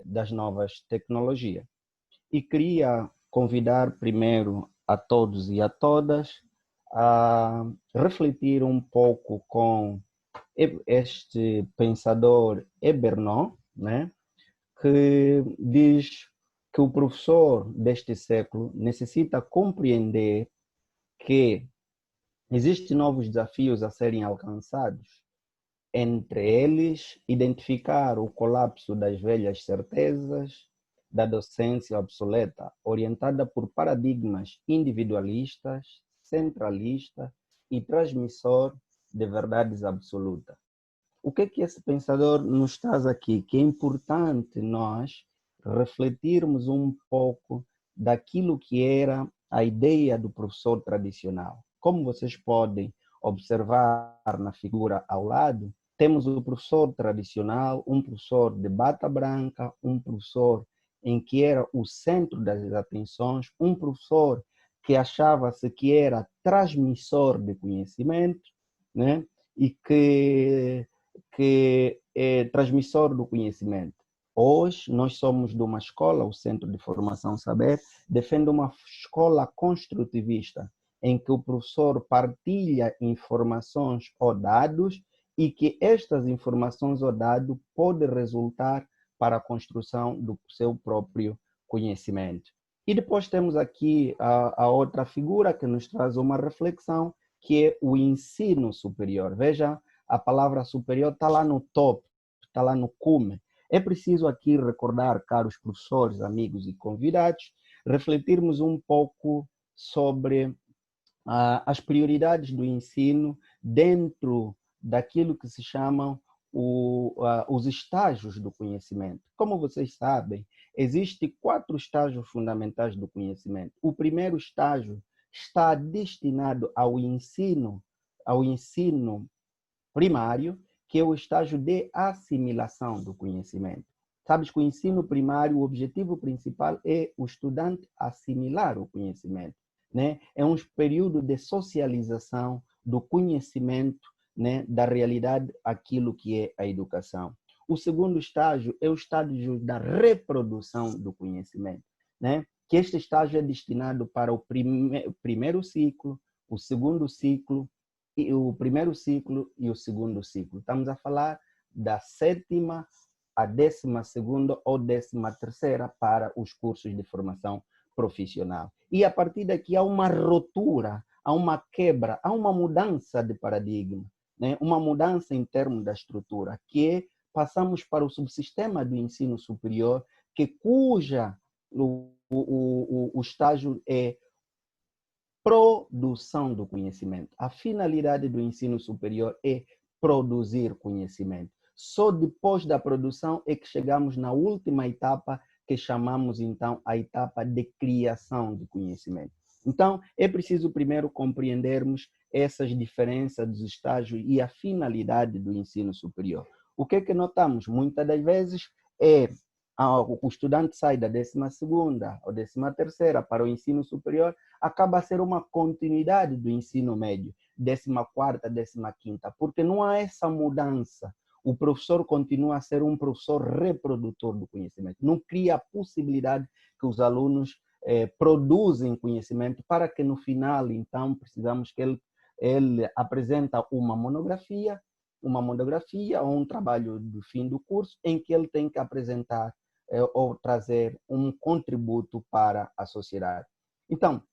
das novas tecnologias. E queria convidar primeiro a todos e a todas a refletir um pouco com este pensador Ebernon, né, que diz que o professor deste século necessita compreender que existem novos desafios a serem alcançados, entre eles, identificar o colapso das velhas certezas, da docência obsoleta, orientada por paradigmas individualistas, centralistas e transmissor de verdades absolutas. O que esse pensador nos traz aqui? Que é importante nós refletirmos um pouco daquilo que era a ideia do professor tradicional. Como vocês podem observar na figura ao lado, temos o professor tradicional, um professor de bata branca, um professor em que era o centro das atenções, um professor que achava-se que era transmissor de conhecimento, né? E que é transmissor do conhecimento. Hoje, nós somos de uma escola, o Centro de Formação Saber, defende uma escola construtivista, em que o professor partilha informações ou dados e que estas informações ou dados podem resultar para a construção do seu próprio conhecimento. E depois temos aqui a outra figura que nos traz uma reflexão, que é o ensino superior. Veja, a palavra superior está lá no top, está lá no cume. É preciso aqui recordar, caros professores, amigos e convidados, refletirmos um pouco sobre as prioridades do ensino dentro daquilo que se chamam os estágios do conhecimento. Como vocês sabem, existem 4 estágios fundamentais do conhecimento. O primeiro estágio está destinado ao ensino primário, que é o estágio de assimilação do conhecimento. Sabes que o ensino primário, o objetivo principal é o estudante assimilar o conhecimento, né? É um período de socialização do conhecimento, né, da realidade, aquilo que é a educação. O segundo estágio é o estágio da reprodução do conhecimento, né? Que este estágio é destinado para o primeiro ciclo, o segundo ciclo, o primeiro ciclo e o segundo ciclo. Estamos a falar da 7ª a 12ª ou 13ª para os cursos de formação profissional. E a partir daqui há uma ruptura, há uma quebra, há uma mudança de paradigma, né? Uma mudança em termos da estrutura, que é passamos para o subsistema do ensino superior, cuja o estágio é produção do conhecimento. A finalidade do ensino superior é produzir conhecimento. Só depois da produção é que chegamos na última etapa, que chamamos então a etapa de criação de conhecimento. Então, é preciso primeiro compreendermos essas diferenças dos estágios e a finalidade do ensino superior. O que notamos? Muitas das vezes o estudante sai da 12ª ou 13ª para o ensino superior, acaba a ser uma continuidade do ensino médio, 14ª, 15ª, porque não há essa mudança. O professor continua a ser um professor reprodutor do conhecimento. Não cria a possibilidade que os alunos produzem conhecimento para que no final, então, precisamos que ele apresenta uma monografia ou um trabalho do fim do curso em que ele tem que apresentar ou trazer um contributo para a sociedade. Então,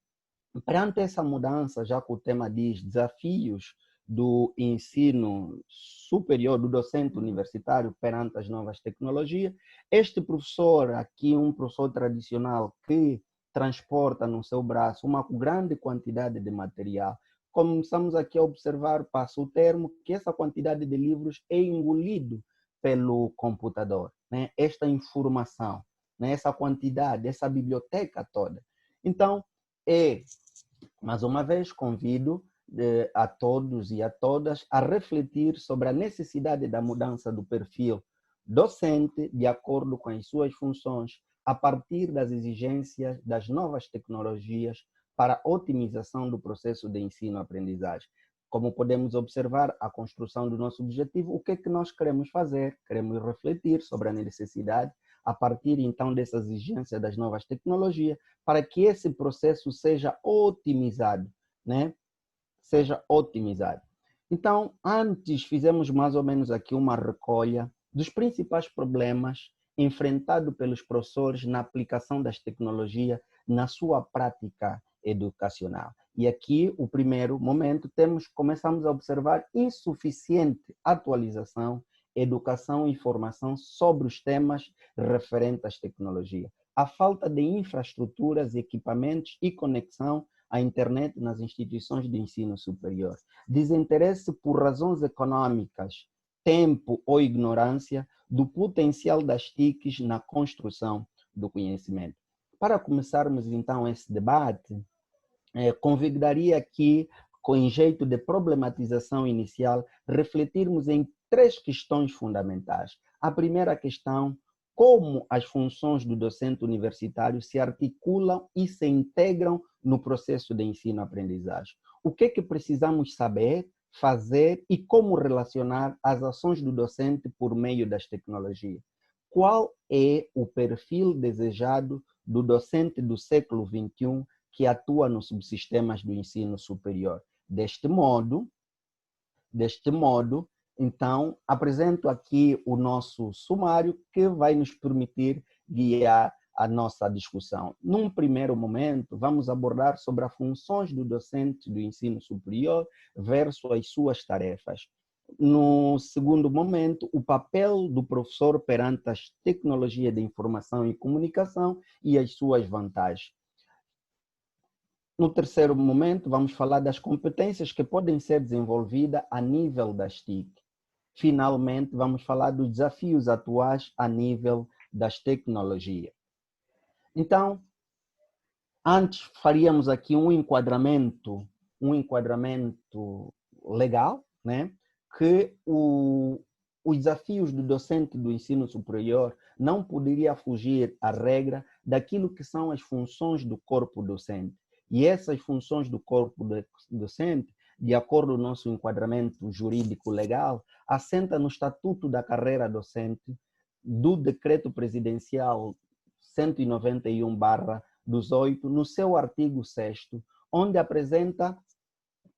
perante essa mudança, já que o tema diz desafios do ensino superior, do docente universitário perante as novas tecnologias, este professor aqui, um professor tradicional que transporta no seu braço uma grande quantidade de material, começamos aqui a observar, passa o termo, que essa quantidade de livros é engolido pelo computador, né? Esta informação, né? Essa quantidade, essa biblioteca toda. Então, mais uma vez, convido a todos e a todas a refletir sobre a necessidade da mudança do perfil docente de acordo com as suas funções, a partir das exigências das novas tecnologias para a otimização do processo de ensino-aprendizagem. Como podemos observar, a construção do nosso objetivo, o que nós queremos fazer? Queremos refletir sobre a necessidade a partir então dessa exigência das novas tecnologias, para que esse processo seja otimizado, né? Seja otimizado. Então, antes fizemos mais ou menos aqui uma recolha dos principais problemas enfrentados pelos professores na aplicação das tecnologias na sua prática educacional. E aqui, o primeiro momento, começamos a observar insuficiente atualização, educação e formação sobre os temas referentes às tecnologias. A falta de infraestruturas, equipamentos e conexão à internet nas instituições de ensino superior. Desinteresse por razões econômicas, tempo ou ignorância do potencial das TICs na construção do conhecimento. Para começarmos então esse debate, convidaria aqui, com jeito de problematização inicial, refletirmos em três questões fundamentais. A primeira questão, como as funções do docente universitário se articulam e se integram no processo de ensino-aprendizagem. O que é que precisamos saber, fazer e como relacionar as ações do docente por meio das tecnologias? Qual é o perfil desejado do docente do século XXI que atua nos subsistemas do ensino superior? Deste modo, então, apresento aqui o nosso sumário que vai nos permitir guiar a nossa discussão. Num primeiro momento, vamos abordar sobre as funções do docente do ensino superior versus as suas tarefas. No segundo momento, o papel do professor perante as tecnologias de informação e comunicação e as suas vantagens. No terceiro momento, vamos falar das competências que podem ser desenvolvidas a nível das TIC. Finalmente, vamos falar dos desafios atuais a nível das tecnologias. Então, antes faríamos aqui um enquadramento legal, né? Que os desafios do docente do ensino superior não poderia fugir à regra daquilo que são as funções do corpo docente. E essas funções do corpo docente, de acordo com o nosso enquadramento jurídico legal, assenta no Estatuto da Carreira Docente do Decreto Presidencial 191/18, no seu artigo 6º, onde apresenta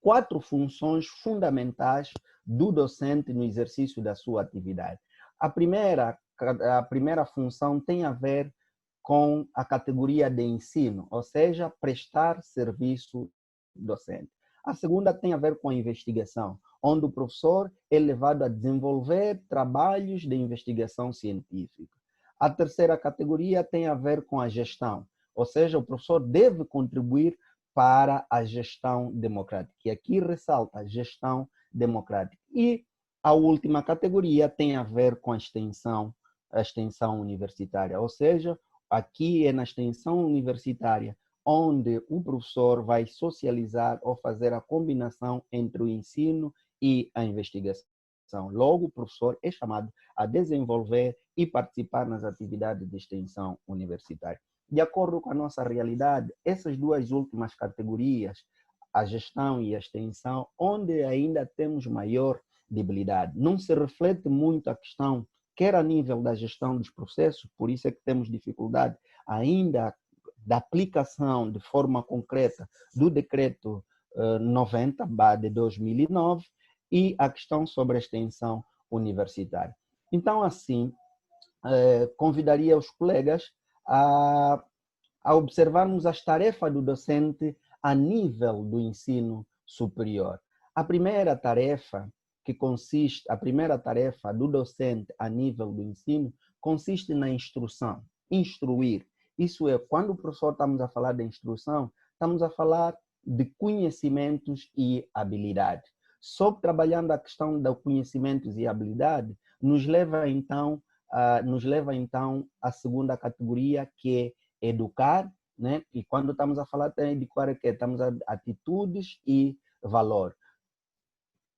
4 funções fundamentais do docente no exercício da sua atividade. A primeira função tem a ver com a categoria de ensino, ou seja, prestar serviço docente. A segunda tem a ver com a investigação, onde o professor é levado a desenvolver trabalhos de investigação científica. A terceira categoria tem a ver com a gestão, ou seja, o professor deve contribuir para a gestão democrática. E aqui ressalta a gestão democrática. E a última categoria tem a ver com a extensão universitária, ou seja, aqui é na extensão universitária onde o professor vai socializar ou fazer a combinação entre o ensino e a investigação. Logo, o professor é chamado a desenvolver e participar nas atividades de extensão universitária. De acordo com a nossa realidade, essas duas últimas categorias, a gestão e a extensão, onde ainda temos maior debilidade. Não se reflete muito a questão, quer a nível da gestão dos processos, por isso é que temos dificuldade ainda da aplicação de forma concreta do decreto 90 de 2009 e a questão sobre a extensão universitária. Então, assim, convidaria os colegas a observarmos as tarefas do docente a nível do ensino superior. A primeira tarefa do docente a nível do ensino consiste na instrução, instruir. Isso é, quando o professor estamos a falar de instrução, estamos a falar de conhecimentos e habilidades. Só trabalhando a questão dos conhecimentos e habilidades, nos leva então à segunda categoria, que é educar, né? E quando estamos a falar de educar, estamos a atitudes e valor.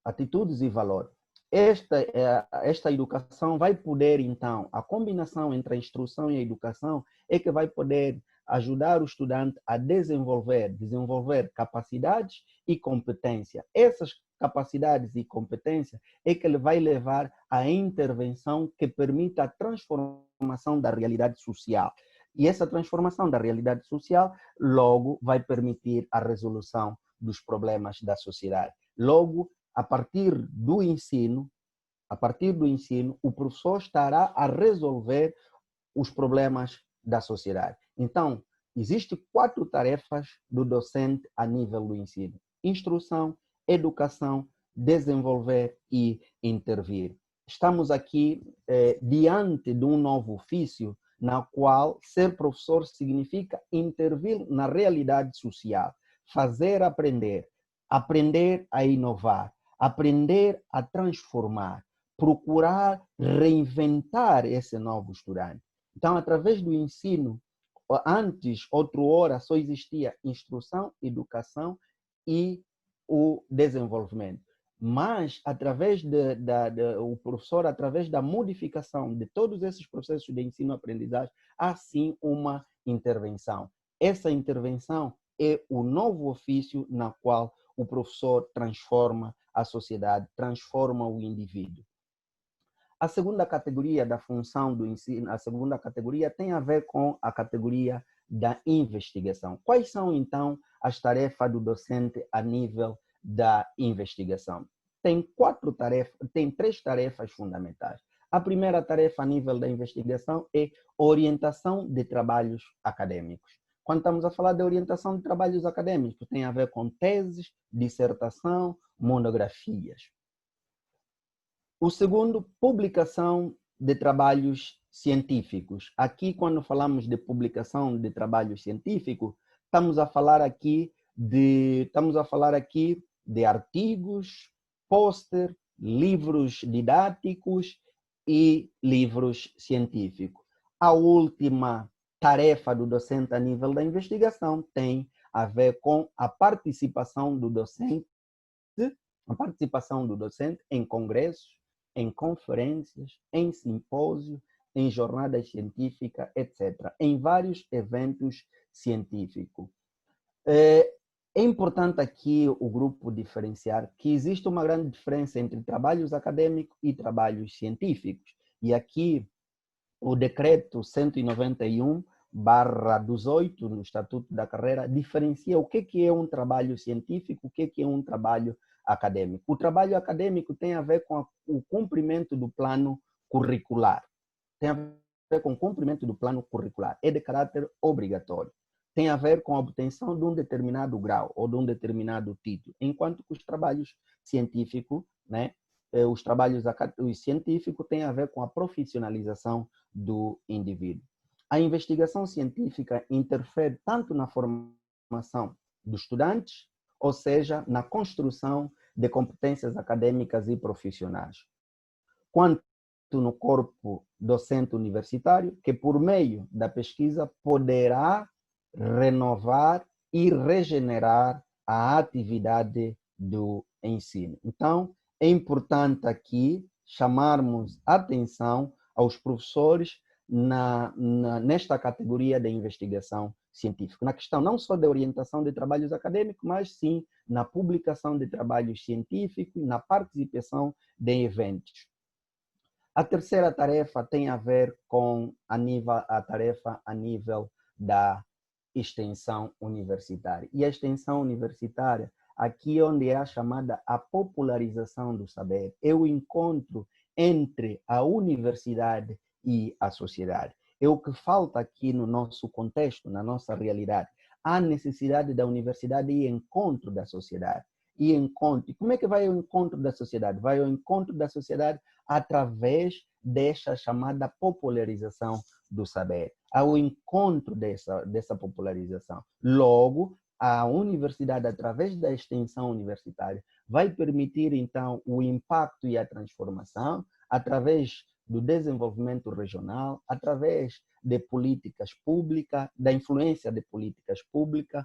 Atitudes e valor. Esta educação vai poder, então, a combinação entre a instrução e a educação é que vai poder ajudar o estudante a desenvolver capacidades e competência. Essas capacidades e competências é que ele vai levar à intervenção que permita a transformação da realidade social. E essa transformação da realidade social, logo, vai permitir a resolução dos problemas da sociedade. Logo, a partir do ensino, o professor estará a resolver os problemas da sociedade. Então, existem 4 tarefas do docente a nível do ensino: instrução, educação, desenvolver e intervir. Estamos aqui diante de um novo ofício, na qual ser professor significa intervir na realidade social, fazer aprender, aprender a inovar, aprender a transformar, procurar reinventar esse novo estudante. Então, através do ensino, antes, outrora, só existia instrução, educação e o desenvolvimento. Mas, o professor, através da modificação de todos esses processos de ensino-aprendizagem, há sim uma intervenção. Essa intervenção é o novo ofício na qual o professor transforma a sociedade, transforma o indivíduo. A segunda categoria da função do ensino, a segunda categoria tem a ver com a categoria da investigação. Quais são, então, as tarefas do docente a nível da investigação? Tem 3 tarefas fundamentais. A primeira tarefa a nível da investigação é orientação de trabalhos acadêmicos. Quando estamos a falar de orientação de trabalhos acadêmicos, tem a ver com teses, dissertação, monografias. O segundo, publicação de trabalhos científicos. Aqui, quando falamos de publicação de trabalhos científicos, estamos a falar aqui de artigos, pôster, livros didáticos e livros científicos. A última tarefa do docente a nível da investigação tem a ver com a participação do docente em congressos, em conferências, em simpósios, em jornadas científicas, etc., em vários eventos científicos. É importante aqui o grupo diferenciar que existe uma grande diferença entre trabalhos acadêmicos e trabalhos científicos. E aqui o decreto 191/18 no Estatuto da Carreira diferencia o que é um trabalho científico, o que é um trabalho acadêmico. O trabalho acadêmico tem a ver com o cumprimento do plano curricular. Tem a ver com o cumprimento do plano curricular. É de caráter obrigatório. Tem a ver com a obtenção de um determinado grau ou de um determinado título. Enquanto que os trabalhos científicos, os científicos têm a ver com a profissionalização do indivíduo. A investigação científica interfere tanto na formação dos estudantes, ou seja, na construção de competências acadêmicas e profissionais, quanto no corpo docente universitário, que por meio da pesquisa poderá renovar e regenerar a atividade do ensino. Então, é importante aqui chamarmos atenção aos professores nesta categoria de investigação científica, na questão não só da orientação de trabalhos acadêmicos, mas sim na publicação de trabalhos científicos, na participação de eventos. A terceira tarefa tem a ver com a tarefa a nível da extensão universitária. E a extensão universitária, aqui onde é a chamada a popularização do saber, é o encontro entre a universidade e a sociedade. É o que falta aqui no nosso contexto, na nossa realidade. Há necessidade da universidade ir ao encontro da sociedade. E como é que vai ao encontro da sociedade? Vai ao encontro da sociedade através desta chamada popularização do saber, ao encontro dessa popularização. Logo, a universidade, através da extensão universitária, vai permitir, então, o impacto e a transformação através do desenvolvimento regional, através de políticas públicas, da influência de políticas públicas,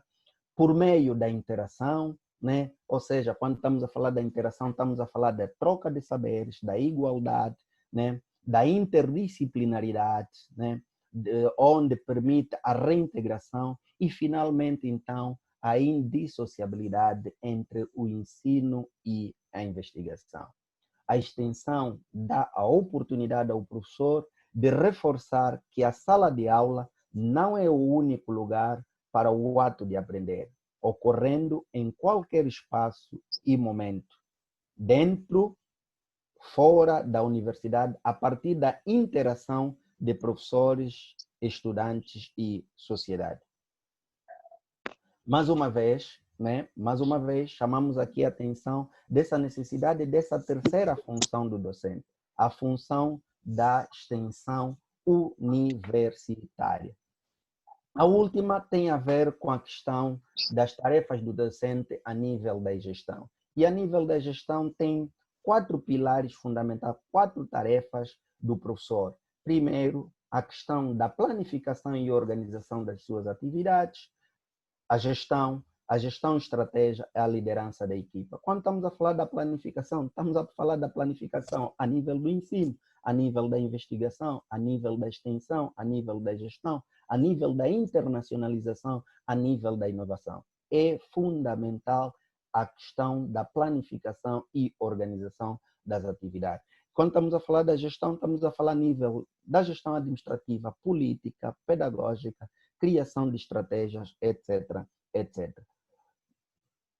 por meio da interação, né? Ou seja, quando estamos a falar da interação, estamos a falar da troca de saberes, da igualdade, né? Da interdisciplinaridade, né? Onde permite a reintegração e, finalmente, então, a indissociabilidade entre o ensino e a investigação. A extensão dá a oportunidade ao professor de reforçar que a sala de aula não é o único lugar para o ato de aprender, ocorrendo em qualquer espaço e momento, dentro, fora da universidade, a partir da interação de professores, estudantes e sociedade. Mais uma vez, chamamos aqui a atenção dessa necessidade dessa terceira função do docente, a função da extensão universitária. A última tem a ver com a questão das tarefas do docente a nível da gestão. E a nível da gestão tem 4 pilares fundamentais, 4 tarefas do professor. Primeiro, a questão da planificação e organização das suas atividades, a gestão estratégia é a liderança da equipa. Quando estamos a falar da planificação, estamos a falar da planificação a nível do ensino, a nível da investigação, a nível da extensão, a nível da gestão, a nível da internacionalização, a nível da inovação. É fundamental a questão da planificação e organização das atividades. Quando estamos a falar da gestão, estamos a falar a nível da gestão administrativa, política, pedagógica, criação de estratégias, etc, etc.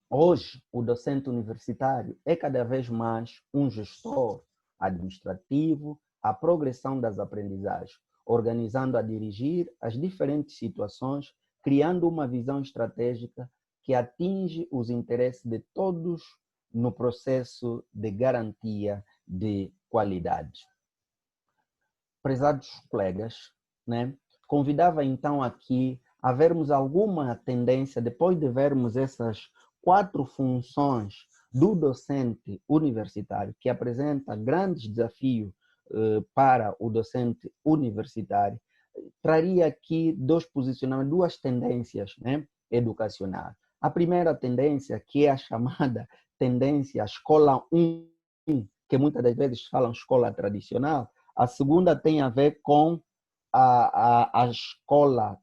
Hoje, o docente universitário é cada vez mais um gestor administrativo, a progressão das aprendizagens, organizando a dirigir as diferentes situações, criando uma visão estratégica que atinge os interesses de todos no processo de garantia de qualidade. Prezados colegas, convidava então aqui a vermos alguma tendência, depois de vermos essas 4 funções do docente universitário, que apresenta grandes desafios para o docente universitário, traria aqui 2 posicionamentos, 2 tendências educacionais. A primeira tendência, que é a chamada tendência escola 1, que muitas das vezes falam escola tradicional. A segunda tem a ver com a escola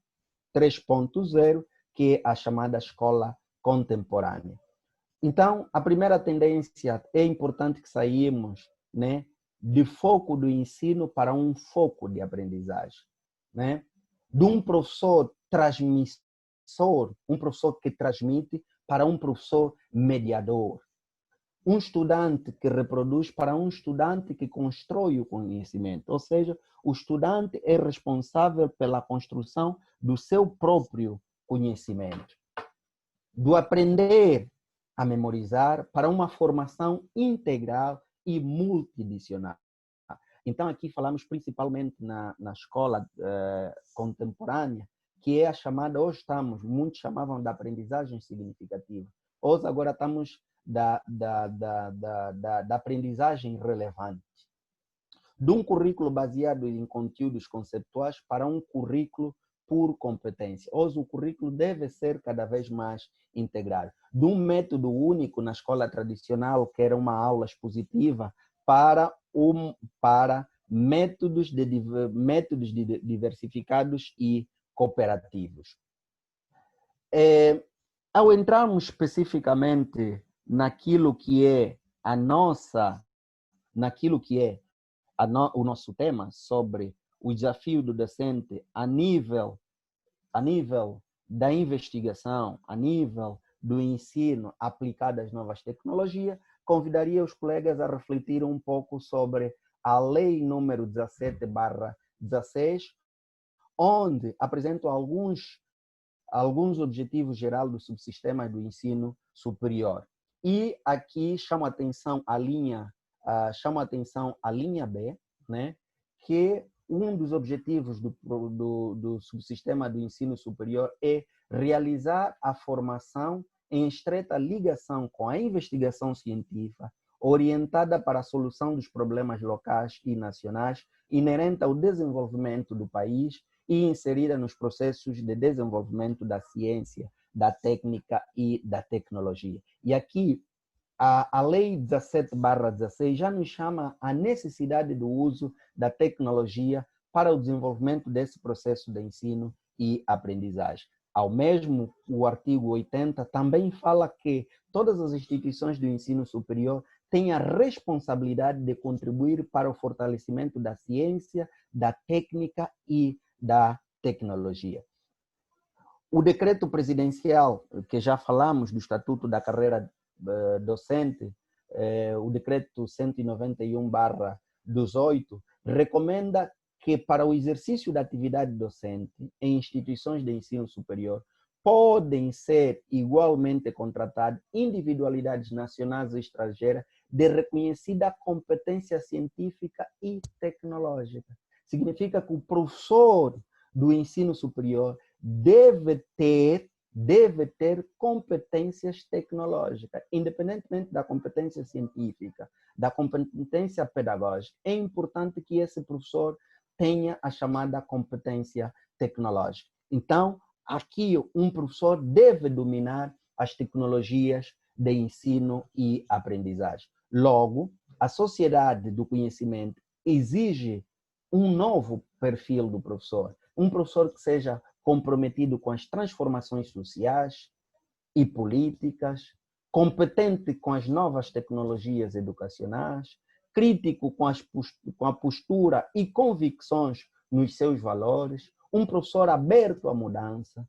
3.0, que é a chamada escola contemporânea. Então, a primeira tendência é importante que saímos de foco do ensino para um foco de aprendizagem. De um professor transmissor, um professor que transmite, para um professor mediador. Um estudante que reproduz para um estudante que constrói o conhecimento. Ou seja, o estudante é responsável pela construção do seu próprio conhecimento. Do aprender a memorizar para uma formação integral e multidisciplinar. Então, aqui falamos principalmente na escola contemporânea, que é a chamada, hoje muitos chamavam de aprendizagem significativa. Hoje agora estamos da aprendizagem relevante. De um currículo baseado em conteúdos conceituais para um currículo por competência. Hoje o currículo deve ser cada vez mais integrado. De um método único na escola tradicional, que era uma aula expositiva, para métodos diversificados e cooperativos. Ao entrarmos especificamente naquilo que é o nosso tema sobre o desafio do docente a nível da investigação, a nível do ensino aplicado às novas tecnologias, convidaria os colegas a refletir um pouco sobre a Lei número 17/16, onde apresento alguns objetivos gerais do subsistema do ensino superior. E aqui chamo a atenção a linha B, que um dos objetivos do subsistema do ensino superior é realizar a formação em estreita ligação com a investigação científica, orientada para a solução dos problemas locais e nacionais, inerente ao desenvolvimento do país e inserida nos processos de desenvolvimento da ciência, da técnica e da tecnologia. E aqui, a Lei 17/16 já nos chama a necessidade do uso da tecnologia para o desenvolvimento desse processo de ensino e aprendizagem. Ao mesmo, o artigo 80 também fala que todas as instituições do ensino superior têm a responsabilidade de contribuir para o fortalecimento da ciência, da técnica e da tecnologia. O decreto presidencial, que já falamos do Estatuto da Carreira Docente, o decreto 191/18, recomenda que para o exercício da atividade docente em instituições de ensino superior podem ser igualmente contratadas individualidades nacionais e estrangeiras de reconhecida competência científica e tecnológica. Significa que o professor do ensino superior deve ter competências tecnológicas, independentemente da competência científica, da competência pedagógica. É importante que esse professor tenha a chamada competência tecnológica. Então, aqui um professor deve dominar as tecnologias de ensino e aprendizagem. Logo, a sociedade do conhecimento exige um novo perfil do professor, um professor que seja comprometido com as transformações sociais e políticas, competente com as novas tecnologias educacionais, crítico com a postura e convicções nos seus valores, um professor aberto à mudança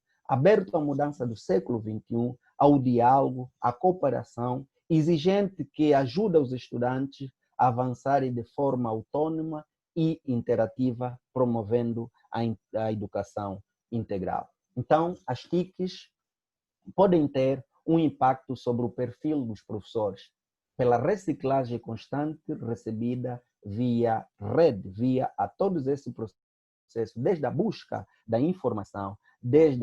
do século XXI, ao diálogo, à cooperação, exigente que ajuda os estudantes a avançarem de forma autônoma e interativa, promovendo a educação integral. Então, as TICs podem ter um impacto sobre o perfil dos professores pela reciclagem constante recebida via rede, via a todos esses processos, desde a busca da informação, desde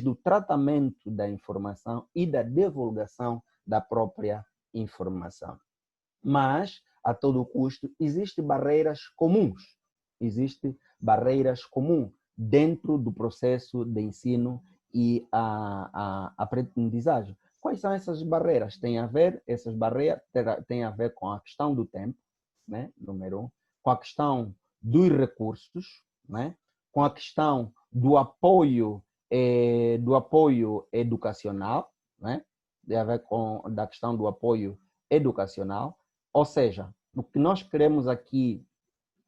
o tratamento da informação e da divulgação da própria informação. Mas, a todo custo, existem barreiras comuns dentro do processo de ensino e a aprendizagem. Quais são essas barreiras? Essas barreiras têm a ver com a questão do tempo, né? Número 1, com a questão dos recursos, né? Com a questão do apoio educacional, né? Tem a ver com a questão do apoio educacional. Ou seja, o que nós queremos aqui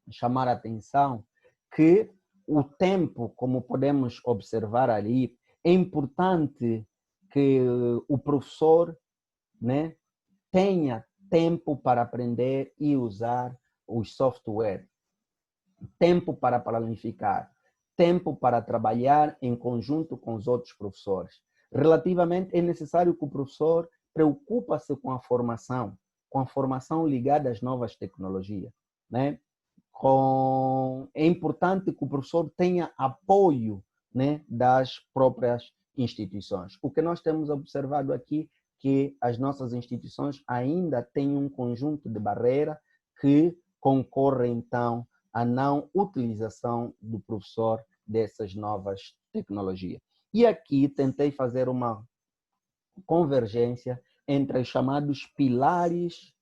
chamar a atenção que o tempo, como podemos observar ali, é importante que o professor, né, tenha tempo para aprender e usar os software, tempo para planificar, tempo para trabalhar em conjunto com os outros professores. Relativamente, é necessário que o professor preocupe-se com a formação ligada às novas tecnologias, né? É importante que o professor tenha apoio, né, das próprias instituições. O que nós temos observado aqui é que as nossas instituições ainda têm um conjunto de barreiras que concorrem, então, à não utilização do professor dessas novas tecnologias. E aqui tentei fazer uma convergência entre os chamados pilares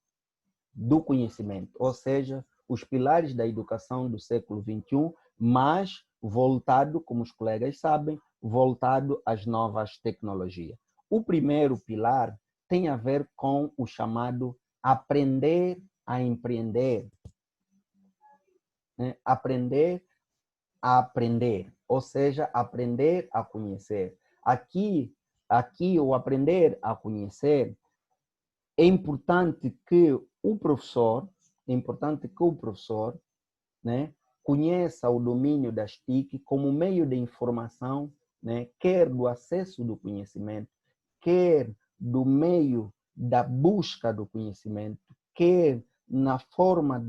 do conhecimento, ou seja, os pilares da educação do século XXI, mas voltado, como os colegas sabem, voltado às novas tecnologias. O primeiro pilar tem a ver com o chamado aprender a empreender, né? Aprender a aprender, ou seja, aprender a conhecer. Aqui o aprender a conhecer é importante que o professor, né, conheça o domínio das TIC como meio de informação, né, quer do acesso do conhecimento, quer do meio da busca do conhecimento, quer na forma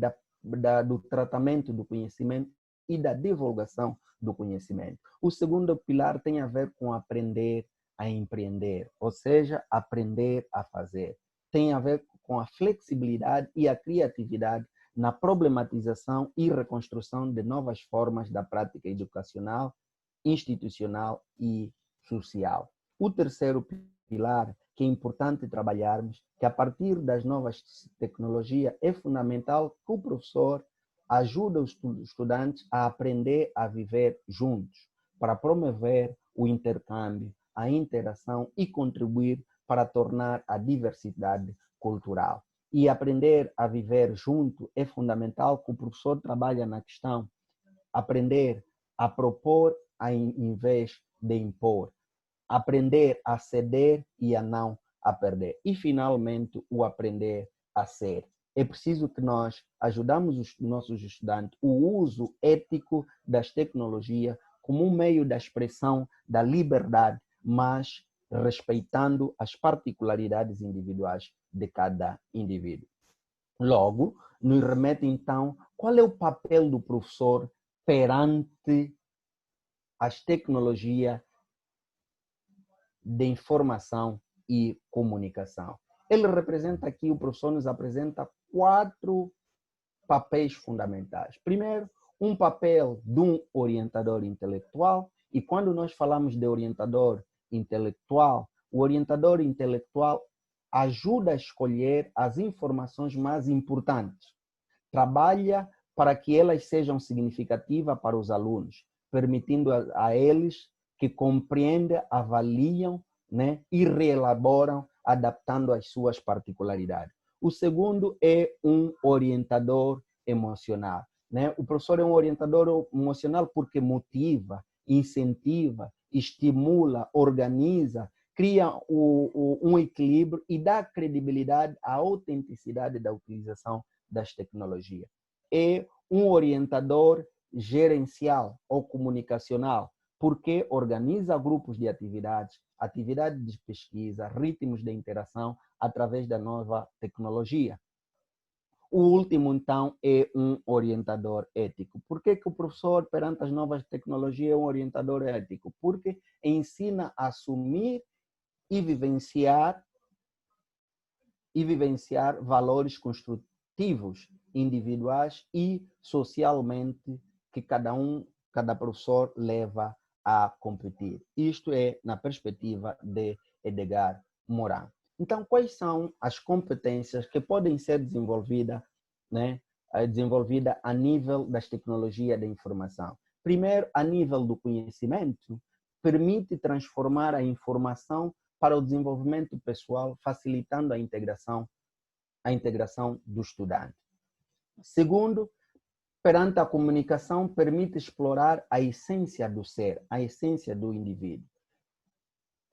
do tratamento do conhecimento e da divulgação do conhecimento. O segundo pilar tem a ver com aprender a empreender, ou seja, aprender a fazer. Tem a ver com a flexibilidade e a criatividade na problematização e reconstrução de novas formas da prática educacional, institucional e social. O terceiro pilar que é importante trabalharmos, que a partir das novas tecnologias é fundamental que o professor ajude os estudantes a aprender a viver juntos, para promover o intercâmbio, a interação e contribuir para tornar a diversidade cultural. E aprender a viver junto é fundamental, que o professor trabalha na questão aprender a propor em vez de impor, aprender a ceder e a não a perder. E, finalmente, o aprender a ser. É preciso que nós ajudamos os nossos estudantes o uso ético das tecnologias como um meio da expressão da liberdade, mas respeitando as particularidades individuais de cada indivíduo. Logo, nos remete então qual é o papel do professor perante as tecnologias de informação e comunicação. Ele representa aqui, o professor nos apresenta 4 papéis fundamentais. Primeiro, um papel de um orientador intelectual, e quando nós falamos de orientador intelectual, o orientador intelectual ajuda a escolher as informações mais importantes, trabalha para que elas sejam significativas para os alunos, permitindo a eles que compreendam, avaliam, né, e reelaboram, adaptando às suas particularidades. O segundo é um orientador emocional, né? O professor é um orientador emocional porque motiva, incentiva, estimula, organiza, cria um equilíbrio e dá credibilidade à autenticidade da utilização das tecnologias. É um orientador gerencial ou comunicacional, porque organiza grupos de atividades, atividades de pesquisa, ritmos de interação através da nova tecnologia. O último, então, é um orientador ético. Por que o professor, perante as novas tecnologias, é um orientador ético? Porque ensina a assumir e vivenciar valores construtivos, individuais e socialmente que cada professor leva a competir. Isto é na perspectiva de Edgar Morin. Então, quais são as competências que podem ser desenvolvidas, né, desenvolvida a nível das tecnologias da informação? Primeiro, a nível do conhecimento, permite transformar a informação para o desenvolvimento pessoal, facilitando a integração do estudante. Segundo, perante a comunicação, permite explorar a essência do ser, a essência do indivíduo.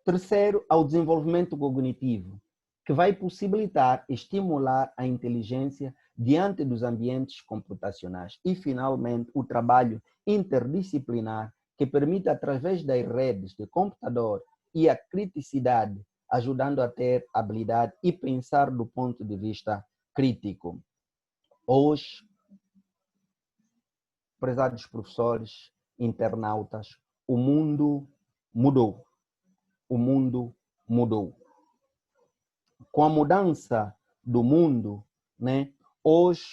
Terceiro, ao desenvolvimento cognitivo, que vai possibilitar estimular a inteligência diante dos ambientes computacionais. E, finalmente, o trabalho interdisciplinar, que permite, através das redes de computador e a criticidade, ajudando a ter habilidade e pensar do ponto de vista crítico. Hoje, prezados professores, internautas, o mundo mudou. O mundo mudou. Com a mudança do mundo, né, hoje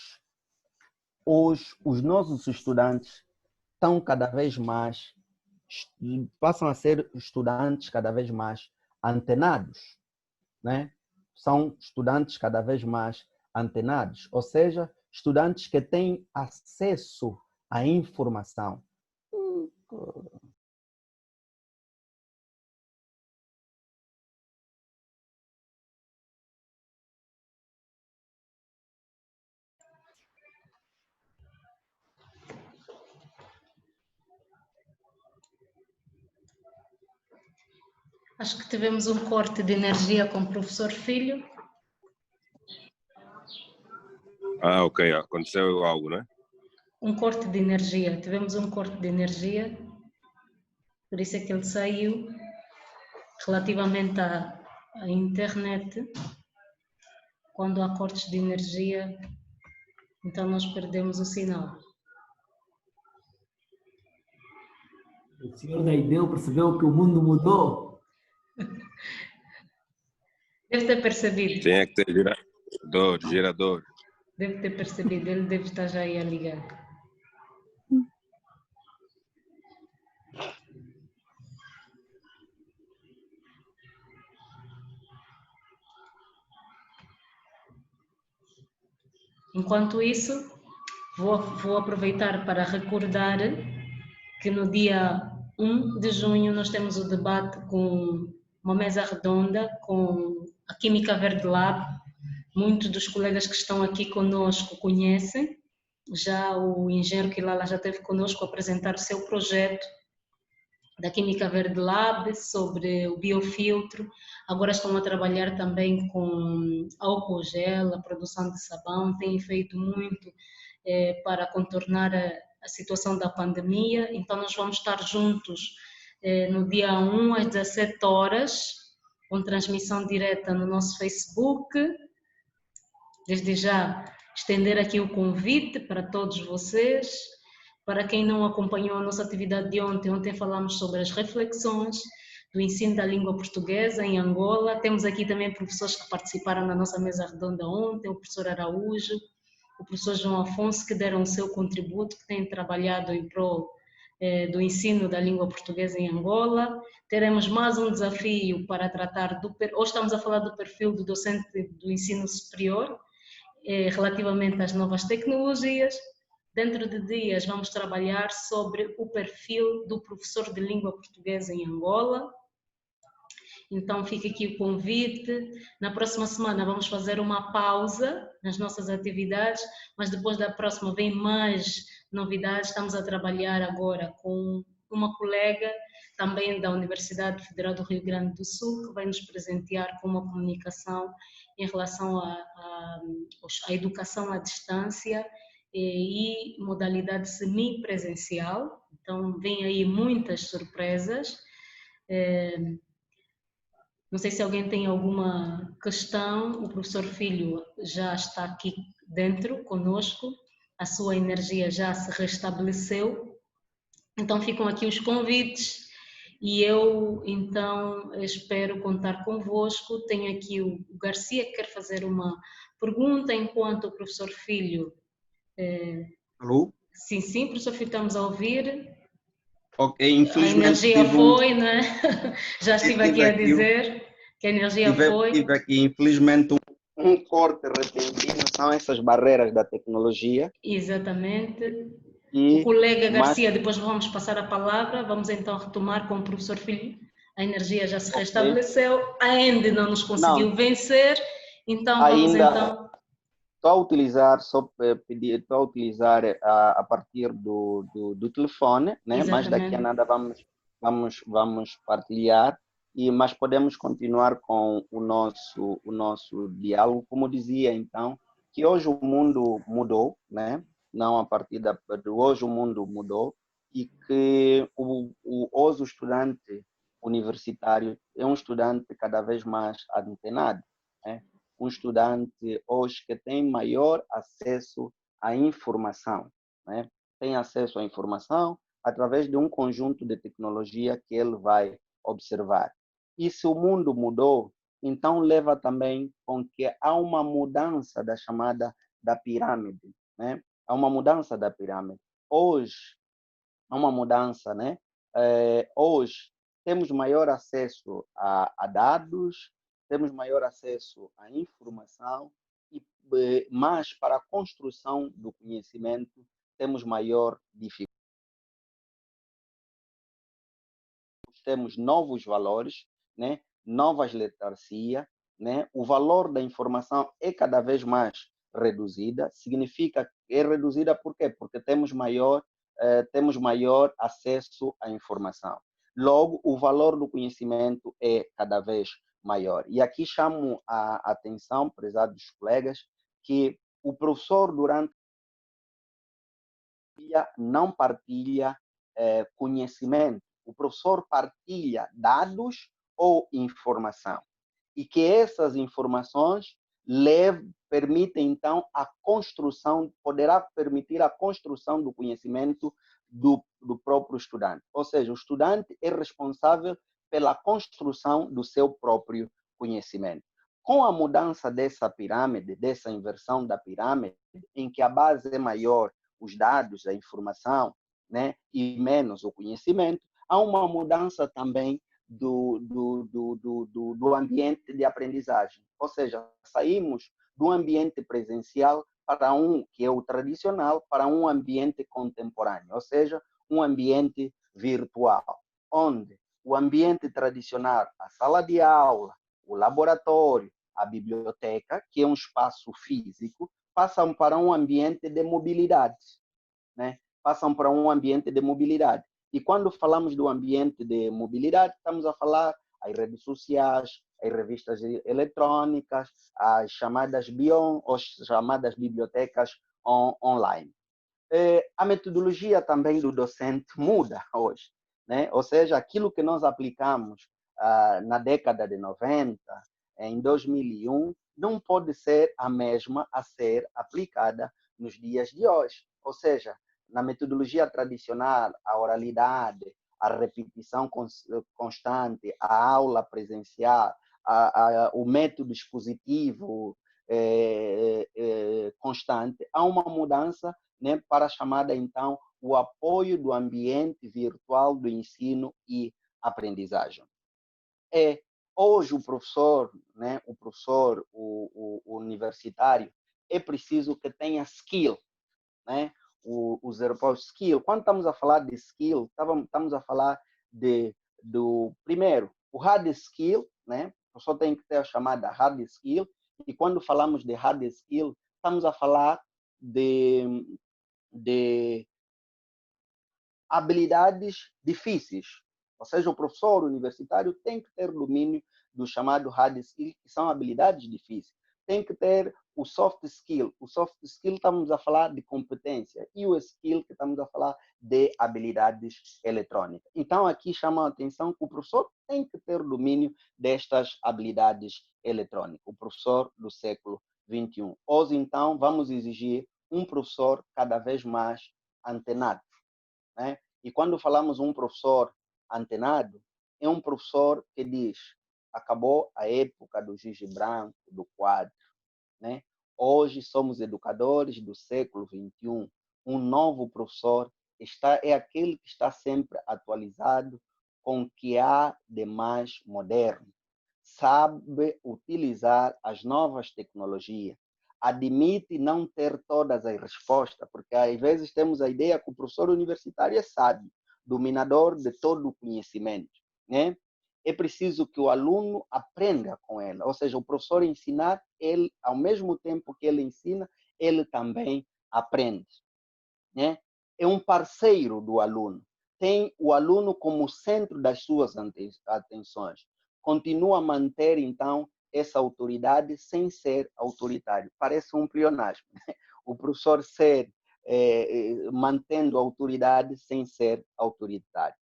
os nossos estudantes estão cada vez mais, passam a ser estudantes cada vez mais antenados, né? São estudantes cada vez mais antenados, ou seja, estudantes que têm acesso à informação. Acho que tivemos um corte de energia com o professor Filho. Ah, ok. Aconteceu algo, né? Um corte de energia. Tivemos um corte de energia. Por isso é que ele saiu. Relativamente à internet, quando há cortes de energia, então nós perdemos o sinal. O senhor da IDEU percebeu que o mundo mudou? Deve ter percebido. Tem é que ter gerador. Deve ter percebido, ele deve estar já aí a ligar. Enquanto isso, vou aproveitar para recordar que no dia 1 de junho, nós temos o debate com uma mesa redonda com a Química Verde Lab. Muitos dos colegas que estão aqui conosco conhecem. Já o engenheiro Quilala já esteve conosco a apresentar o seu projeto da Química Verde Lab sobre o biofiltro. Agora estão a trabalhar também com álcool gel, a produção de sabão. Têm feito muito para contornar a situação da pandemia. Então nós vamos estar juntos no dia 1 às 17 horas, com transmissão direta no nosso Facebook. Desde já estender aqui o convite para todos vocês. Para quem não acompanhou a nossa atividade de ontem falamos sobre as reflexões do ensino da língua portuguesa em Angola. Temos aqui também professores que participaram na nossa mesa redonda ontem, o professor Araújo, o professor João Afonso, que deram o seu contributo, que têm trabalhado em prol do ensino da língua portuguesa em Angola. Teremos mais um desafio para tratar hoje estamos a falar do perfil do docente do ensino superior, relativamente às novas tecnologias. Dentro de dias vamos trabalhar sobre o perfil do professor de língua portuguesa em Angola. Então fica aqui o convite. Na próxima semana vamos fazer uma pausa nas nossas atividades, mas depois da próxima vem mais novidades. Estamos a trabalhar agora com uma colega também da Universidade Federal do Rio Grande do Sul, que vai nos presentear com uma comunicação em relação à educação à distância e modalidade semipresencial. Então vem aí muitas surpresas. Não sei se alguém tem alguma questão. O professor Filho já está aqui dentro conosco, a sua energia já se restabeleceu. Então ficam aqui os convites e eu então espero contar convosco. Tenho aqui o Garcia que quer fazer uma pergunta enquanto o professor Filho... Alô? Sim, professor Filho, estamos a ouvir. Ok, A infelizmente energia foi, não é? Já estive aqui a dizer que a energia foi. Tive aqui, infelizmente, um corte repentino, são essas barreiras da tecnologia. Exatamente. E, o colega Garcia, depois vamos passar a palavra, vamos então retomar com o professor Filho. A energia já se restabeleceu, ainda não nos conseguiu vencer, então vamos então... Estou a utilizar, estou a utilizar a partir do telefone, né? Mas daqui a nada vamos partilhar, mas podemos continuar com o nosso diálogo. Como dizia então, que hoje o mundo mudou, né? Não a partir de hoje o mundo mudou e que hoje o estudante universitário é um estudante cada vez mais antenado, né? Um estudante hoje que tem maior acesso à informação, né? Tem acesso à informação através de um conjunto de tecnologia que ele vai observar. E se o mundo mudou, então leva também com que há uma mudança da chamada da pirâmide, né? Há uma mudança da pirâmide. Hoje, há uma mudança, né? Hoje, temos maior acesso a dados, temos maior acesso à informação, mas para a construção do conhecimento temos maior dificuldade. Temos novos valores, né? Novas literacia, né? O valor da informação é cada vez mais reduzida. Significa que é reduzida por quê? Porque temos maior acesso à informação. Logo, o valor do conhecimento é cada vez maior. E aqui chamo a atenção, prezados colegas, que o professor durante o dia não partilha conhecimento. O professor partilha dados ou informação. E que essas informações permitem, então, a construção, poderá permitir a construção do conhecimento do próprio estudante. Ou seja, o estudante é responsável pela construção do seu próprio conhecimento. Com a mudança dessa pirâmide, dessa inversão da pirâmide, em que a base é maior, os dados, a informação, né, e menos o conhecimento, há uma mudança também do ambiente de aprendizagem. Ou seja, saímos do ambiente presencial para que é o tradicional, para um ambiente contemporâneo, ou seja, um ambiente virtual. onde o ambiente tradicional, a sala de aula, o laboratório, a biblioteca, que é um espaço físico, passam para um ambiente de mobilidade, né? Passam para um ambiente de mobilidade. E quando falamos do ambiente de mobilidade, estamos a falar as redes sociais, as revistas eletrônicas, as chamadas BION, as chamadas bibliotecas online. A metodologia também do docente muda hoje, né? Ou seja, aquilo que nós aplicamos na década de 90, em 2001, não pode ser a mesma a ser aplicada nos dias de hoje. Ou seja, na metodologia tradicional, a oralidade, a repetição constante, a aula presencial, o método expositivo constante, há uma mudança, né, para a chamada, então, o apoio do ambiente virtual do ensino e aprendizagem. Hoje o professor, né, o universitário, é preciso que tenha skill, né? Os europeus skill. Quando estamos a falar de skill, estamos a falar do primeiro, o hard skill, né? O professor tem que ter a chamada hard skill, e quando falamos de hard skill, estamos a falar de habilidades difíceis. Ou seja, o professor universitário tem que ter domínio do chamado hard skill, que são habilidades difíceis. Tem que ter o soft skill. O soft skill estamos a falar de competência, e o skill que estamos a falar de habilidades eletrônicas. Então, aqui chama a atenção que o professor tem que ter domínio destas habilidades eletrônicas. O professor do século XXI. Hoje, então, vamos exigir um professor cada vez mais antenado, né? E quando falamos um professor antenado, é um professor que diz: acabou a época do giz branco, do quadro, né? Hoje somos educadores do século XXI. Um novo professor é aquele que está sempre atualizado com o que há de mais moderno, sabe utilizar as novas tecnologias, admite não ter todas as respostas, porque às vezes temos a ideia que o professor universitário é sábio, dominador de todo o conhecimento, né? É preciso que o aluno aprenda com ela, ou seja, o professor ensinar, ele, ao mesmo tempo que ele ensina, ele também aprende, né? É um parceiro do aluno, tem o aluno como centro das suas atenções, continua a manter, então, essa autoridade sem ser autoritário. Parece um pleonasmo, né? O professor mantendo a autoridade sem ser autoritário.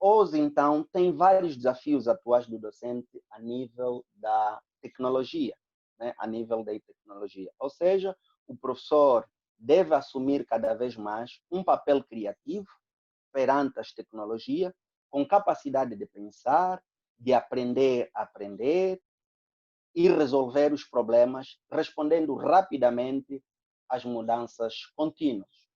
Hoje, então, tem vários desafios atuais do docente a nível da tecnologia, né? A nível da tecnologia. Ou seja, o professor deve assumir cada vez mais um papel criativo perante as tecnologias, com capacidade de pensar, de aprender a aprender e resolver os problemas, respondendo rapidamente às mudanças contínuas.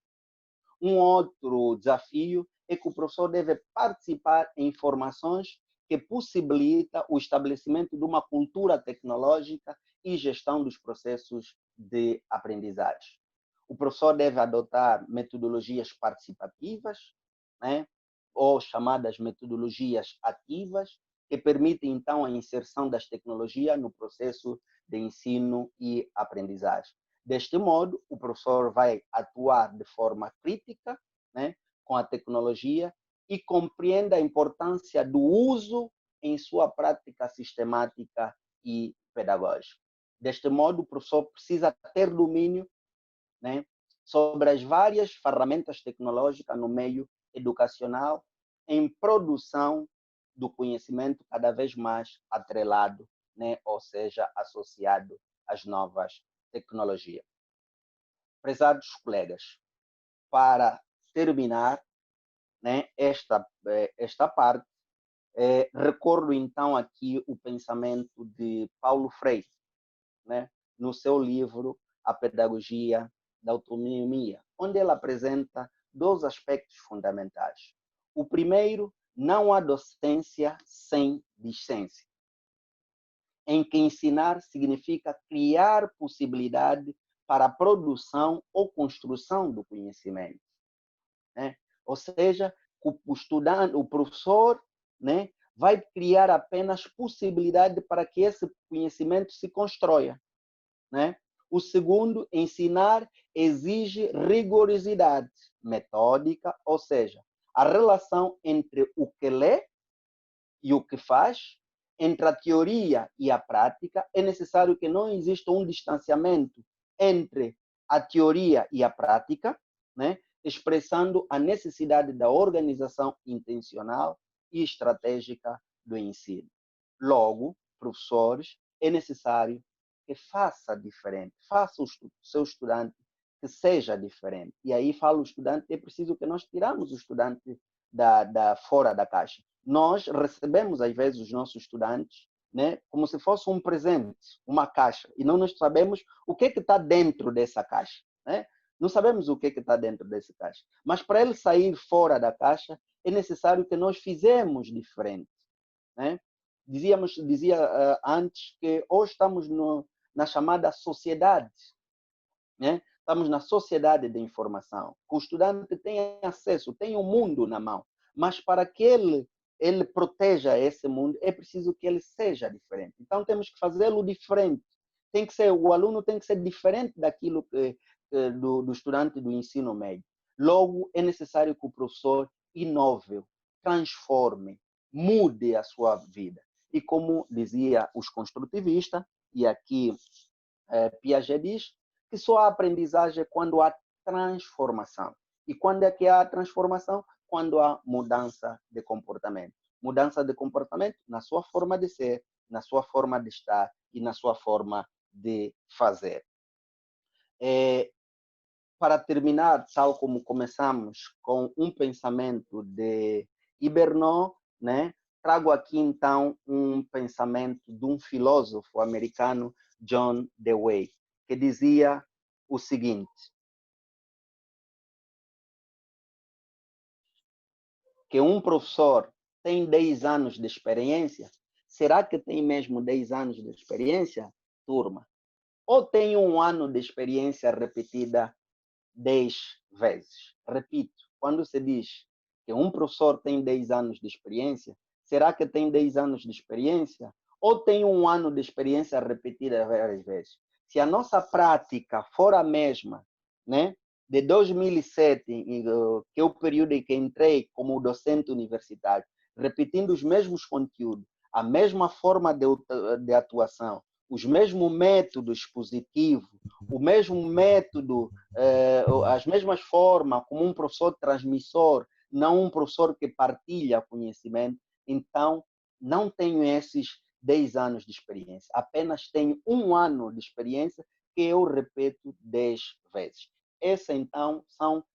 Um outro desafio é que o professor deve participar em formações que possibilitam o estabelecimento de uma cultura tecnológica e gestão dos processos de aprendizagem. O professor deve adotar metodologias participativas, né, ou chamadas metodologias ativas, que permitem, então, a inserção das tecnologias no processo de ensino e aprendizagem. Deste modo, o professor vai atuar de forma crítica, né, com a tecnologia, e compreende a importância do uso em sua prática sistemática e pedagógica. Deste modo, o professor precisa ter domínio, né, sobre as várias ferramentas tecnológicas no meio educacional, em produção do conhecimento cada vez mais atrelado, né, ou seja, associado às novas tecnologias. Prezados colegas, para terminar, né, esta parte, recordo então aqui o pensamento de Paulo Freire, né, no seu livro A Pedagogia da Autonomia, onde ele apresenta dois aspectos fundamentais. O primeiro, não há docência sem discência, em que ensinar significa criar possibilidade para a produção ou construção do conhecimento, né? Ou seja, o estudante, o professor, né, vai criar apenas possibilidade para que esse conhecimento se construa, né? O segundo, ensinar exige rigorosidade metódica, ou seja, a relação entre o que lê e o que faz, entre a teoria e a prática, é necessário que não exista um distanciamento entre a teoria e a prática, né? Expressando a necessidade da organização intencional e estratégica do ensino. Logo, professores, é necessário que faça diferente, faça o seu estudante que seja diferente. E aí falo o estudante, é preciso que nós tiramos o estudante fora da caixa. Nós recebemos, às vezes, os nossos estudantes, né, como se fosse um presente, uma caixa, e não nós sabemos o que está dentro dessa caixa, né? Não sabemos o que está dentro dessa caixa. Mas para ele sair fora da caixa, é necessário que nós fizemos diferente, né? Dizia antes que hoje estamos na chamada sociedade, né? Estamos na sociedade da informação. O estudante tem acesso, tem o mundo na mão, mas para que ele proteja esse mundo, é preciso que ele seja diferente. Então temos que fazê-lo diferente. O aluno tem que ser diferente daquilo do estudante do ensino médio. Logo, é necessário que o professor inove, transforme, mude a sua vida. E como dizia os construtivistas, e aqui Piaget diz, que só há aprendizagem quando há transformação. E quando é que há transformação? Quando há mudança de comportamento. Mudança de comportamento na sua forma de ser, na sua forma de estar e na sua forma de fazer. Para terminar, tal como começamos, com um pensamento de Ibernaud, né? Trago aqui, então, um pensamento de um filósofo americano, John Dewey, que dizia o seguinte: que um professor tem 10 anos de experiência, será que tem mesmo 10 anos de experiência, turma? Ou tem um ano de experiência repetida 10 vezes? Repito, quando se diz que um professor tem 10 anos de experiência, será que tem 10 anos de experiência? Ou tem um ano de experiência repetida várias vezes? Se a nossa prática for a mesma, né, de 2007, que é o período em que entrei como docente universitário, repetindo os mesmos conteúdos, a mesma forma de atuação, os mesmos métodos expositivos, o mesmo método, as mesmas formas como um professor transmissor, não um professor que partilha conhecimento, então não tenho esses 10 anos de experiência, apenas tenho um ano de experiência que eu repeto 10 vezes. Essas, então, são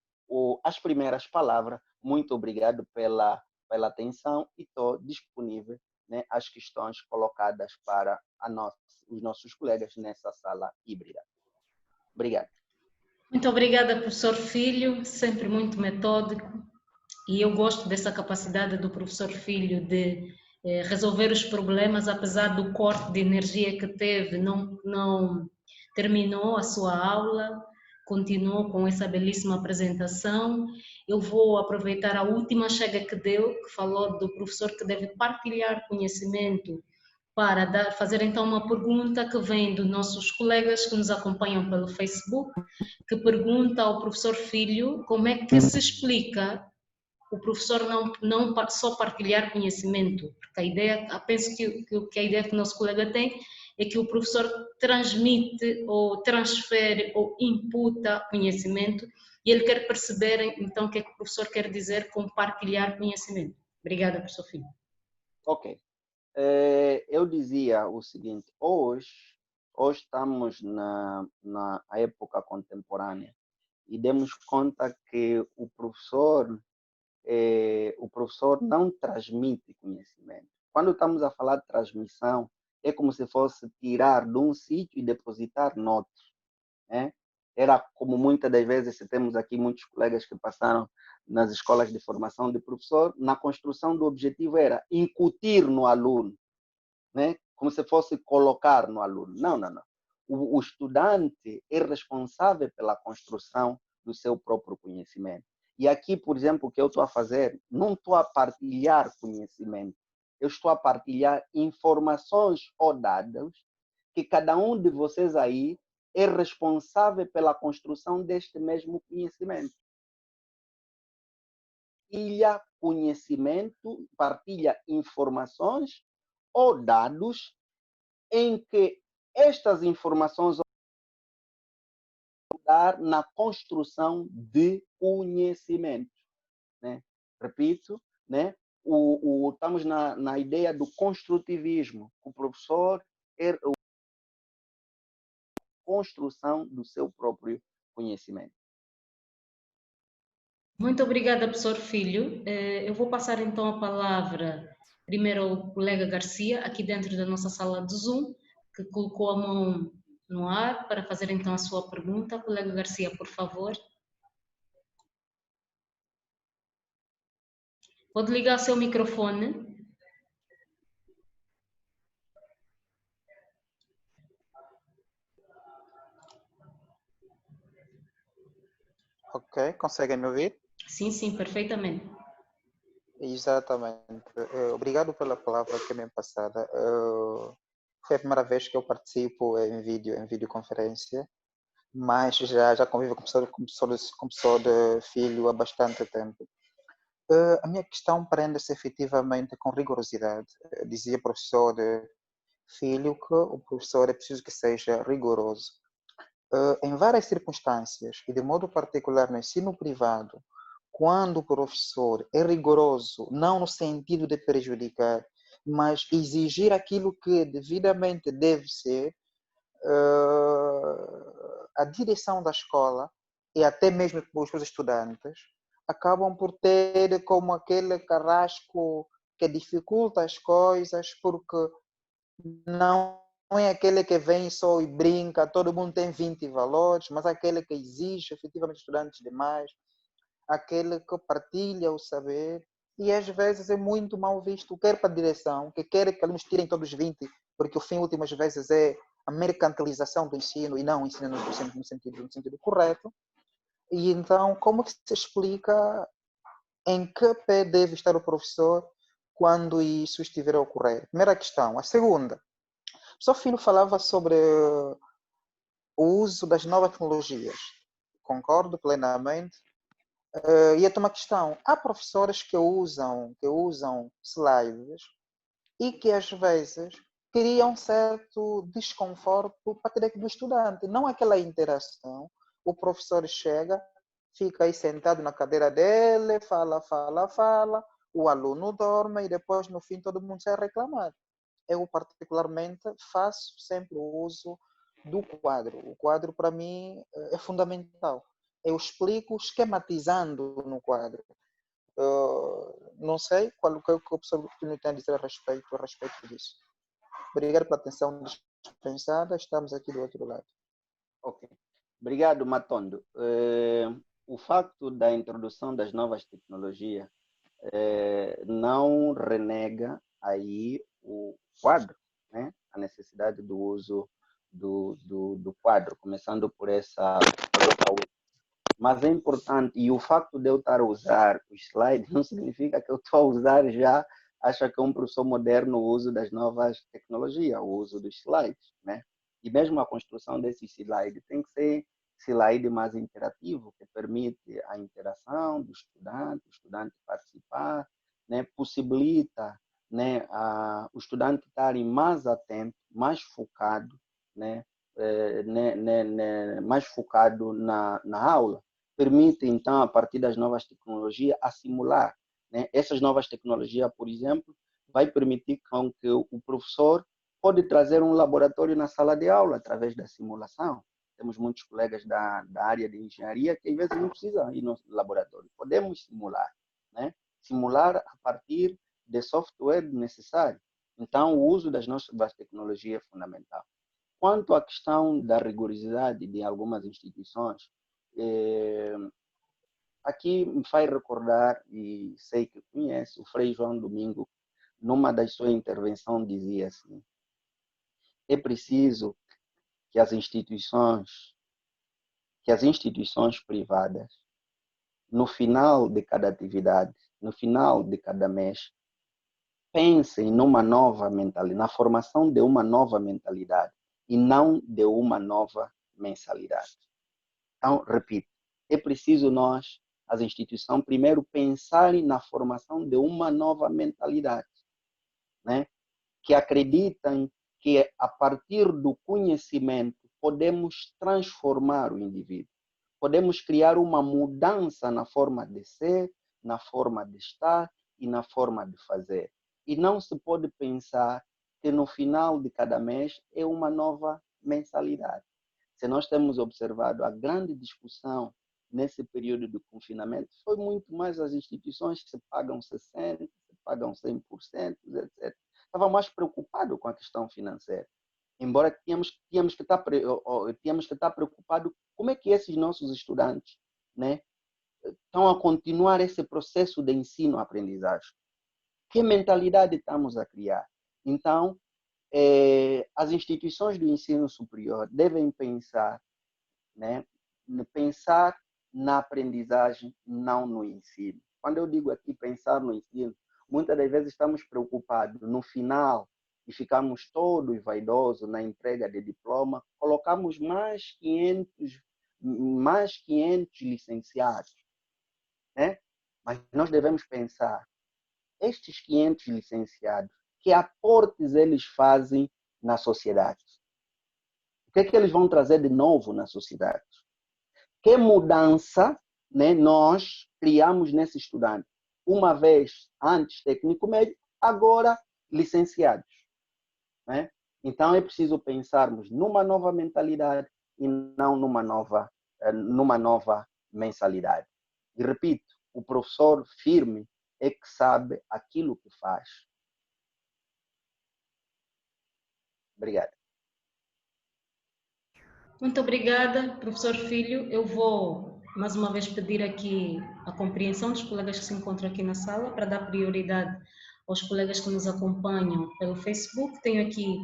as primeiras palavras. Muito obrigado pela atenção e estou disponível, né, às questões colocadas para os nossos colegas nessa sala híbrida. Obrigado. Muito obrigada, professor Filho, sempre muito metódico, e eu gosto dessa capacidade do professor Filho de resolver os problemas, apesar do corte de energia que teve, não terminou a sua aula, continuou com essa belíssima apresentação. Eu vou aproveitar a última chega que deu, que falou do professor que deve partilhar conhecimento, para fazer então uma pergunta que vem dos nossos colegas que nos acompanham pelo Facebook, que pergunta ao professor Filho como é que se explica o professor não só partilhar conhecimento, porque a ideia, penso que a ideia que o nosso colega tem é que o professor transmite ou transfere ou imputa conhecimento, e ele quer perceber então o que é que o professor quer dizer com partilhar conhecimento. Obrigada, professor Filho. Ok. Eu dizia o seguinte: hoje estamos na época contemporânea e demos conta que o professor não transmite conhecimento. Quando estamos a falar de transmissão, é como se fosse tirar de um sítio e depositar no outro, né? Era como muitas das vezes, temos aqui muitos colegas que passaram nas escolas de formação de professor, na construção do objetivo era incutir no aluno, né? Como se fosse colocar no aluno. Não. O estudante é responsável pela construção do seu próprio conhecimento. E aqui, por exemplo, o que eu estou a fazer, não estou a partilhar conhecimento, eu estou a partilhar informações ou dados que cada um de vocês aí é responsável pela construção deste mesmo conhecimento. Partilha conhecimento, partilha informações ou dados em que estas informações vão ajudar na construção de conhecimento, né? Repito, né? Estamos na ideia do construtivismo. O professor é a construção do seu próprio conhecimento. Muito obrigada, professor Filho. Eu vou passar então a palavra primeiro ao colega Garcia, aqui dentro da nossa sala de Zoom, que colocou a mão no ar para fazer então a sua pergunta. Colega Garcia, por favor. Pode ligar seu microfone. Ok, conseguem me ouvir? Sim, sim, perfeitamente. Exatamente. Obrigado pela palavra que me passada. Foi a primeira vez que eu participo em videoconferência, mas já convivo com professor de Filho há bastante tempo. A minha questão prende-se efetivamente com rigorosidade. Dizia o professor de Filho que o professor é preciso que seja rigoroso. Em várias circunstâncias, e de modo particular no ensino privado, quando o professor é rigoroso, não no sentido de prejudicar, mas exigir aquilo que devidamente deve ser, a direção da escola e até mesmo os estudantes acabam por ter como aquele carrasco que dificulta as coisas, porque não é aquele que vem só e brinca, todo mundo tem 20 valores, mas aquele que exige efetivamente estudantes demais, aquele que partilha o saber, e às vezes é muito mal visto, quer para a direção, que quer que alunos tirem todos os 20, porque o fim, últimas vezes, é a mercantilização do ensino e não o ensino no sentido correto. E então, como que se explica em que pé deve estar o professor quando isso estiver a ocorrer? Primeira questão. A segunda, o professor Filho falava sobre o uso das novas tecnologias. Concordo plenamente. E é uma questão. Há professores que usam slides e que às vezes criam certo desconforto para ter do estudante. Não aquela interação. O professor chega, fica aí sentado na cadeira dele, fala, o aluno dorme e depois no fim todo mundo sai a reclamar. Eu particularmente faço sempre o uso do quadro. O quadro para mim é fundamental. Eu explico esquematizando no quadro. Não sei qual o que o professor tem a dizer a respeito disso. Obrigado pela atenção dispensada. Estamos aqui do outro lado. Ok. Obrigado, Matondo. O facto da introdução das novas tecnologias não renega aí o quadro, né? A necessidade do uso do quadro, começando por essa mas é importante, e o facto de eu estar a usar o slide não significa que eu estou a usar já, acha que é um professor moderno o uso das novas tecnologias, o uso dos slides, né? E mesmo a construção desse slide tem que ser slide mais interativo, que permite a interação do estudante, o estudante participar, né? Possibilita, né, o estudante estar mais atento, mais focado, né? Mais focado na aula, permite, então, a partir das novas tecnologias, a simular, né? Essas novas tecnologias, por exemplo, vai permitir que o professor pode trazer um laboratório na sala de aula através da simulação. Temos muitos colegas da área de engenharia que, às vezes, não precisam ir no laboratório. Podemos simular, né? Simular a partir de software necessário. Então, o uso das novas tecnologias é fundamental. Quanto à questão da rigorosidade de algumas instituições, aqui me faz recordar, e sei que conhece, o Frei João Domingo, numa das suas intervenções, dizia assim: é preciso que as instituições privadas, no final de cada atividade, no final de cada mês, pensem numa nova mentalidade, na formação de uma nova mentalidade e não de uma nova mensalidade. Então, repito, é preciso nós, as instituições, primeiro pensarem na formação de uma nova mentalidade, né? Que acreditam que a partir do conhecimento podemos transformar o indivíduo, podemos criar uma mudança na forma de ser, na forma de estar e na forma de fazer. E não se pode pensar que no final de cada mês é uma nova mensalidade. Se nós temos observado a grande discussão nesse período de confinamento, foi muito mais as instituições que se pagam 60%, se pagam 100%, etc. Estava mais preocupado com a questão financeira. Embora tínhamos que estar preocupado como é que esses nossos estudantes, né, estão a continuar esse processo de ensino-aprendizagem. Que mentalidade estamos a criar? Então, as instituições do ensino superior devem pensar, né, pensar na aprendizagem, não no ensino. Quando eu digo aqui pensar no ensino, muitas das vezes estamos preocupados no final e ficamos todos vaidosos na entrega de diploma, colocamos mais 500 licenciados, né? Mas nós devemos pensar, estes 500 licenciados, que aportes eles fazem na sociedade? O que é que eles vão trazer de novo na sociedade? Que mudança, né, nós criamos nesse estudante? Uma vez antes técnico médio, agora licenciados, né? Então é preciso pensarmos numa nova mentalidade e não numa nova mensalidade. E repito, o professor firme é que sabe aquilo que faz. Obrigado. Muito obrigada, professor Filho. Eu vou, mais uma vez, pedir aqui a compreensão dos colegas que se encontram aqui na sala para dar prioridade aos colegas que nos acompanham pelo Facebook. Tenho aqui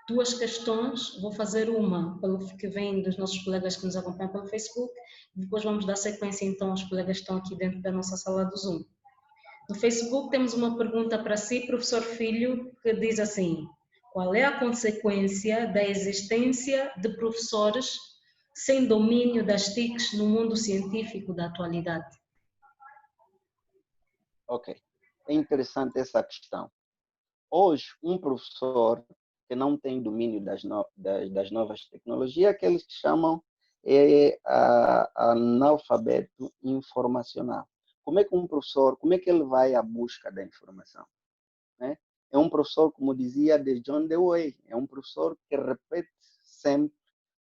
duas questões. Vou fazer uma que vem dos nossos colegas que nos acompanham pelo Facebook. Depois vamos dar sequência, então, aos colegas que estão aqui dentro da nossa sala do Zoom. No Facebook temos uma pergunta para si, professor Filho, que diz assim: qual é a consequência da existência de professores sem domínio das TICs no mundo científico da atualidade? Ok. É interessante essa questão. Hoje, um professor que não tem domínio das novas tecnologias, aqueles que chamam analfabeto informacional. Como é que um professor, como é que ele vai à busca da informação, né? É um professor, como dizia de John Dewey, é um professor que repete sempre,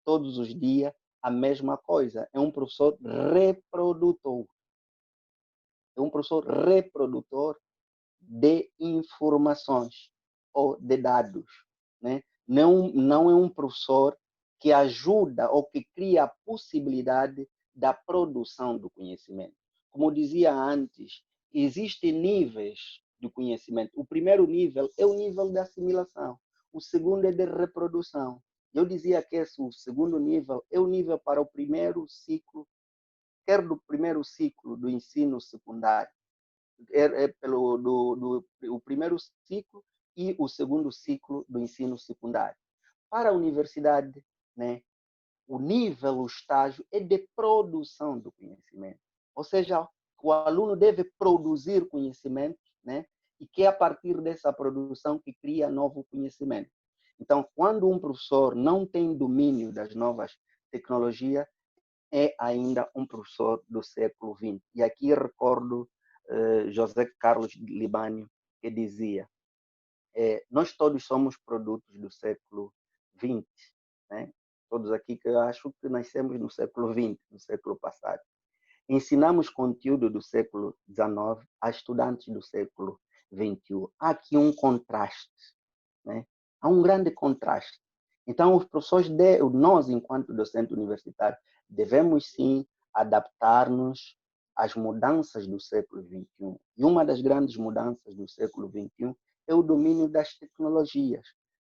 todos os dias, a mesma coisa. É um professor reprodutor. É um professor reprodutor de informações ou de dados, né? Não é um professor que ajuda ou que cria a possibilidade da produção do conhecimento. Como dizia antes, existem níveis de conhecimento. O primeiro nível é o nível da assimilação. O segundo é de reprodução. Eu dizia que o segundo nível é o nível para o primeiro ciclo, quer do primeiro ciclo do ensino secundário, o primeiro ciclo e o segundo ciclo do ensino secundário. Para a universidade, né, o nível, o estágio é de produção do conhecimento. Ou seja, o aluno deve produzir conhecimento, né, e que é a partir dessa produção que cria novo conhecimento. Então, quando um professor não tem domínio das novas tecnologias, é ainda um professor do século XX. E aqui recordo José Carlos Libânio, que dizia: nós todos somos produtos do século XX, né? Todos aqui que eu acho que nascemos no século XX, no século passado. Ensinamos conteúdo do século XIX a estudantes do século XXI. Há aqui um contraste, né? Há um grande contraste. Então, os professores, nós, enquanto docente universitário, devemos sim adaptar-nos às mudanças do século XXI. E uma das grandes mudanças do século XXI é o domínio das tecnologias.